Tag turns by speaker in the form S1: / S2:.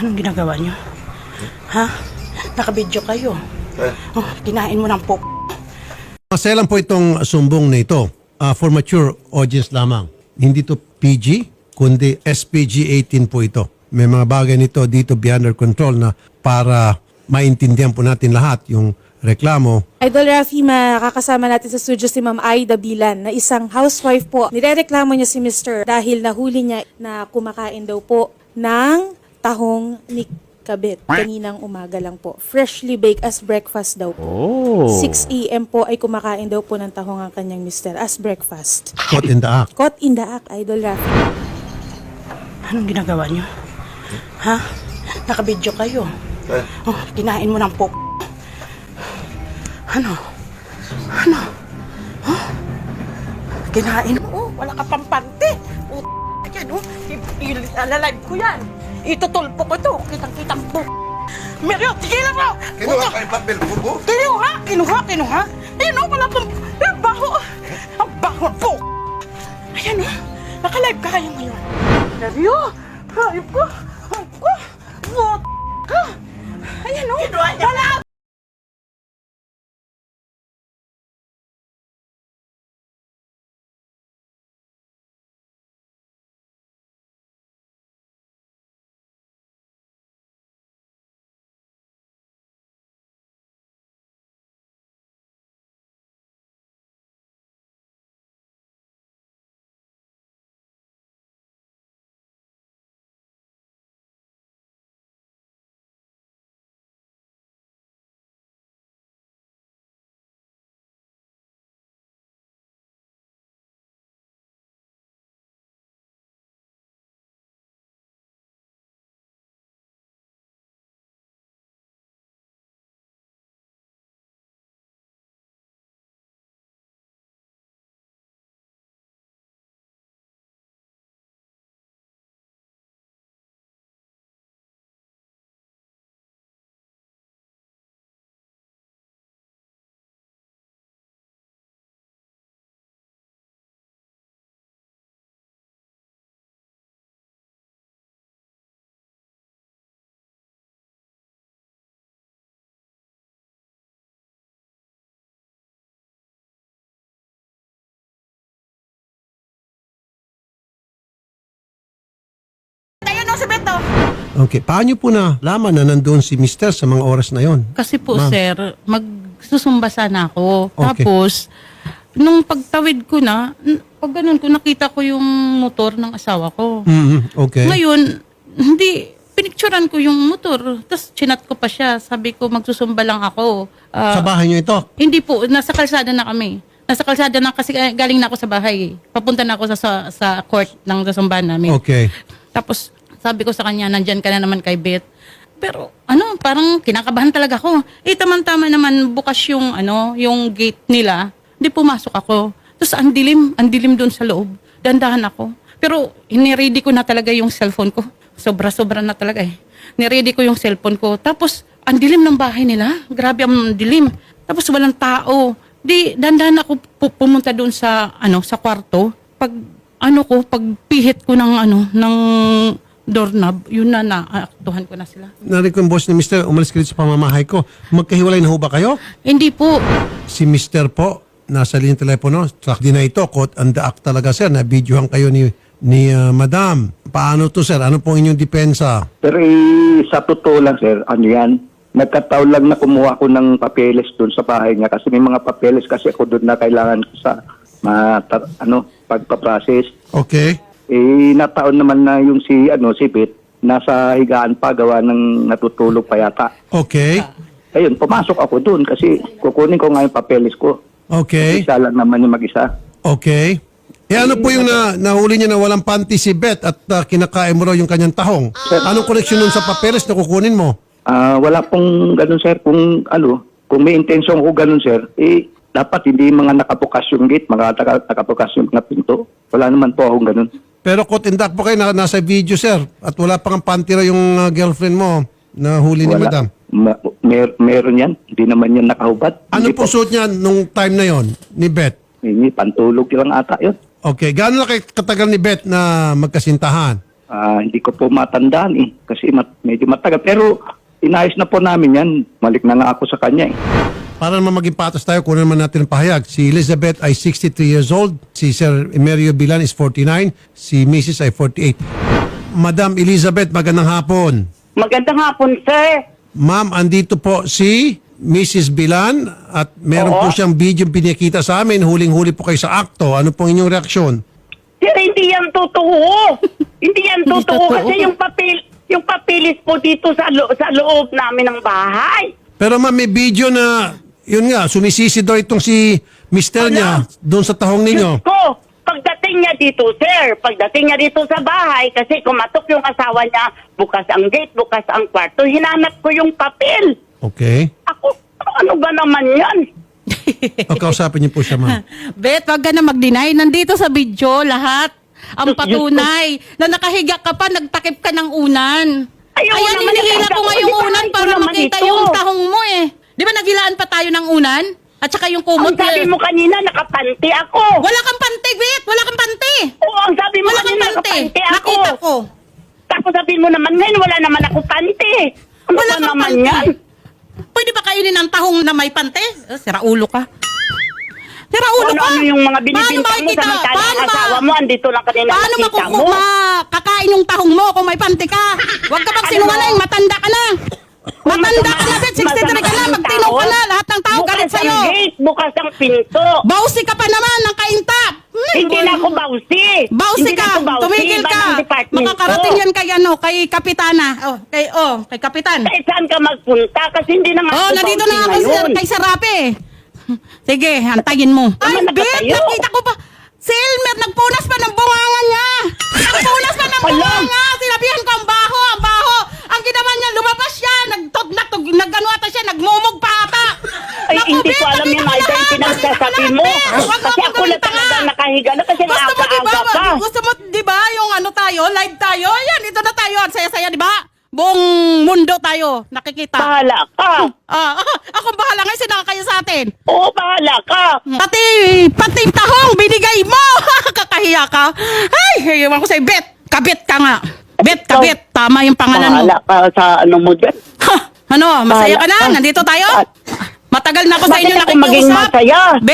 S1: Anong ginagawa niyo? Ha? Nakabidyo kayo. Oh, kinain mo ng po.
S2: Maselan po itong sumbong na ito for mature audience lamang. Hindi to PG, kundi SPG 18 po ito. May mga bagay nito dito beyond our control na para maintindihan po natin lahat yung reklamo.
S3: Idol Rafi, makakasama natin sa studio si Ma'am Aida Bilan na isang housewife po. Nirereklamo niya si Mr. dahil nahuli niya na kumakain daw po ng tahong ni Kabit. Kaninang umaga lang po. Freshly baked as breakfast daw po. 6 a.m. po ay kumakain daw po ng tahong ang kanyang Mr. as breakfast.
S2: Caught in the act.
S3: Caught in the act, Idol Rafi.
S1: Anong ginagawa niyo? Ha? Nakabidyo kayo. Oh, kinain mo ng po. Ano? Ano? Huh? Kinain mo? Oh, wala ka pang pante. Oh, yan oh. Alalive ko yan. Itutulpo ko to. Kitang-kitang po. Meryo, tigilan mo!
S4: Kinuha ka yung papel po po?
S1: Kinuha. Ayun oh, wala pang... Ang baho. Ang baho po. Ayan oh. Nakalive ka kayo ngayon. Meryo! Hayop ko! Hayop ko! What? Ha? Ayan oh. Wala! Ayun oh, si Beto.
S2: Okay, paano po na laman na nandoon si Mr. sa mga oras na yon?
S5: Kasi po,
S2: Ma'am.
S5: sir, magsusumba sana ako.
S2: Okay.
S5: Tapos, nung pagtawid ko na, pag ganun ko, nakita ko yung motor ng asawa ko.
S2: Okay.
S5: Ngayon, hindi, pinicturan ko yung motor. Tapos, chinat ko pa siya. Sabi ko, magsusumba lang ako.
S2: Sa bahay niyo ito?
S5: Hindi po, nasa kalsada na kami. Nasa kalsada na kasi galing na ako sa bahay. Papunta na ako sa court ng zasumbahan namin.
S2: Okay.
S5: Tapos, sabi ko sa kanya, nandyan ka na naman kay Beth. Pero, parang kinakabahan talaga ako. Tama-tama naman bukas yung, yung gate nila. Hindi pumasok ako. Tapos, ang dilim doon sa loob. Dandahan ako. Pero, niready ko na talaga yung cellphone ko. Sobra-sobra na talaga eh. Niready ko yung cellphone ko. Tapos, ang dilim ng bahay nila. Grabe ang dilim. Tapos, walang tao. Dandahan ako pumunta doon sa, sa kwarto. Pagpihit ko ng doorknob, yun na naaktuhan ko na sila.
S2: Narinig ko yung boss ni Mr. umalis ka dito sa pamamahay ko. Magkahiwalay na ho ba kayo?
S5: Hindi po.
S2: Si Mr. po, nasa linyang telepono, track din na ito, caught on the act talaga sir, na videohan kayo ni Madam. Paano to sir? Ano pong inyong depensa?
S6: Pero sa totoo lang sir, yan? Nagkataon lang na kumuha ko ng papeles doon sa bahay niya kasi may mga papeles kasi ako doon na kailangan ko sa pagpaprocess.
S2: Okay.
S6: Nataon naman na yung si Beth nasa higaan pa gawa ng natutulog pa yata.
S2: Okay.
S6: Ayun, pumasok ako doon kasi kukunin ko nga yung papeles ko.
S2: Okay.
S6: Isa lang naman yung mag-isa.
S2: Okay. Ano po yung nahuli niya na walang panty si Beth at kinakain mo raw yung kanyang tahong? Anong koneksyon nun sa papeles na kukunin mo?
S6: Wala pong ganun sir. Kung may intensyon ko ganun sir, dapat hindi mga nakabukas yung gate, mga nakabukas yung mga pinto. Wala naman po akong ganun.
S2: Pero caught in the act po kayo, nasa video sir. At wala pang panty raw yung girlfriend mo na huli ni Madam.
S6: Meron yan. Hindi naman yan nakahubad.
S2: Ano
S6: Hindi
S2: po suot niya nung time na yon ni Beth?
S6: Pantulog lang ata yun.
S2: Okay. Gaano na katagal ni Beth na magkasintahan?
S6: Hindi ko po matandaan eh. Kasi medyo matagal. Pero inayos na po namin yan. Malik na nga ako sa kanya eh.
S2: Para naman maging patas tayo, kunin naman natin ang pahayag. Si Elizabeth ay 63 years old. Si Sir Emerio Bilan is 49. Si Mrs. ay 48. Madam Elizabeth, magandang hapon.
S4: Magandang hapon, sir.
S2: Ma'am, andito po si Mrs. Bilan at meron po siyang video pinakita sa amin. Huling-huli po kayo sa akto. Ano pong inyong reaksyon?
S4: Sir, hindi yan totoo. Hindi yan
S5: Hindi
S4: totoo
S5: totoo.
S4: kasi yung papilis po dito sa loob namin ng bahay.
S2: Pero ma'am, may video na, yun nga, sumisisi daw itong si mister niya doon sa tahong ninyo.
S4: Diyos ko, pagdating niya dito, sir, pagdating niya dito sa bahay, kasi kumatok yung asawa niya, bukas ang gate, bukas ang kwarto, hinanap ko yung papel.
S2: Okay.
S4: Ako, ano ba naman yan?
S2: O, kausapin niyo po siya, ma'am.
S5: Bet, wag ka na mag-deny. Nandito sa video lahat. Ang patunay na nakahiga ka pa, nagtakip ka ng unan.
S4: Ayaw
S5: Ayan,
S4: naman
S5: hinihila
S4: nakahiga
S5: ko
S4: ko.
S5: nga yung
S4: Di ba
S5: unan
S4: ito
S5: para
S4: naman
S5: makita
S4: ito?
S5: yung tahong mo eh. Di ba naghilaan pa tayo ng unan? At saka yung kumot.
S4: Ang sabi mo kanina, nakapanti ako.
S5: Wala kang pante, Bet! Wala kang pante!
S4: Oo, ang sabi mo
S5: Wala kang
S4: kanina,
S5: pante!
S4: nakapanti ako.
S5: Nakita ko.
S4: Tapos sabihin mo naman ngayon, wala naman ako panty. Ano
S5: Wala
S4: ba
S5: kang
S4: naman
S5: pante.
S4: yan?
S5: Pwede ba kainin ang tahong na may pante? Sira ulo ka. Sira ulo ka.
S4: Ano yung mga binibintang mo samantalang ang asawa mo, andito lang kanina
S5: Paano
S4: nakita mo.
S5: makakain yung tahong mo kung may pante ka? Huwag ka bang
S4: Ano
S5: sinungaling,
S4: mo?
S5: matanda ka na. Matanda ka na, Bet. 63 ka na, magtino ka na. Lahat ng tao galit
S4: Bukas ang
S5: sa'yo.
S4: gate, bukas ang pinto.
S5: Bawsi ka pa naman ng kaintap.
S4: Hindi na ako bawsi.
S5: Bawsi
S4: Hindi na
S5: ka.
S4: ako bawsi.
S5: Tumigil
S4: Iba
S5: ka.
S4: ng department
S5: Makakarating
S4: ko.
S5: yan kay Kapitana. Kay Kapitan.
S4: Eh, saan ka magpunta? Kasi hindi na nga ako
S5: Nandito
S4: bawsi
S5: na ako
S4: ngayon.
S5: kay Sarape. Sige, antayin mo. Ay,
S4: Naman
S5: Bet,
S4: nakatayo.
S5: nakita ko pa. Si Elmer, nagpunas pa ng bunganga niya. Nagpunas pa ng
S4: Alam.
S5: bunganga. Sinabihan ko, ang baho, ang baho. Ang ginawa niya, lumabas siya. Nag-ano ata siya, nagmumog pa ata.
S4: Ay,
S5: Naku,
S4: hindi
S5: Bet,
S4: ko alam
S5: nakita
S4: yung
S5: ko
S4: item
S5: lahat.
S4: pinagsasabi
S5: Nakita ko
S4: mo.
S5: lahat, Bet. Huwag
S4: Kasi
S5: mo
S4: ako na
S5: gawin
S4: talaga
S5: tanga.
S4: nakahiga na kasi
S5: Gusto mo, di ba?
S4: aga-aga pa.
S5: Gusto mo, di ba, yung ano tayo, live tayo? Yan, ito na tayo. Ang saya-saya, di ba? Buong mundo tayo, nakikita.
S4: Bahala ka.
S5: Ako bahala ngayon, sino kayo sa atin?
S4: Oo, bahala ka.
S5: Pati tahong binigay mo! Kakahiya ka. Ay, ewan ko sa'yo, Bet. Kabit ka nga. Bet, kabit. Tama yung pangalan mo.
S4: Bahala ka sa ano mo dyan.
S5: Ha, ano, masaya ka
S4: Bahala
S5: na?
S4: ka.
S5: Nandito tayo? Matagal na ako sa
S4: Bakit
S5: inyo
S4: ako maging
S5: nakikiusap.
S4: masaya?